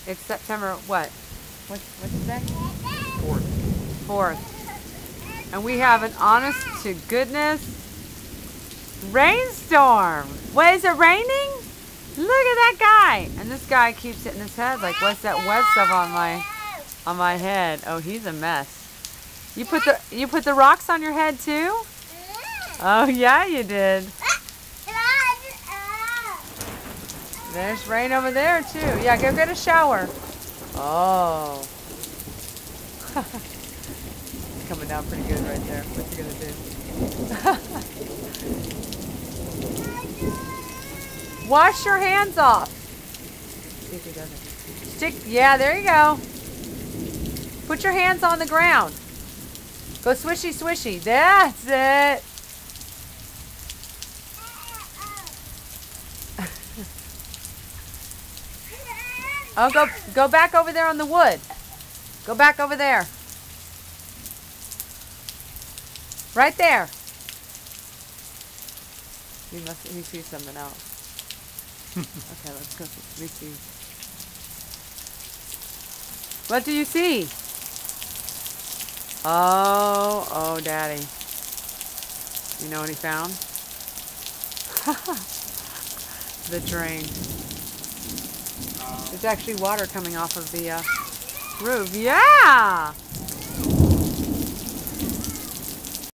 It's September what? What's today? 4th. 4th. And we have an honest to goodness rainstorm. What, is it raining? Look at that guy. And this guy keeps hitting his head like, what's that wet stuff on my head? Oh, he's a mess. You put the rocks on your head too? Oh yeah, you did. There's rain over there too. Yeah, go get a shower. Oh. It's coming down pretty good right there. What's he gonna do? Wash your hands off. See if he doesn't. Yeah, there you go. Put your hands on the ground. Go swishy swishy. That's it. Oh, go back over there on the wood. Go back over there. Right there. He sees something else. Okay, let's go see. What do you see? Oh, Daddy. You know what he found? The drain. There's actually water coming off of the roof. Yeah!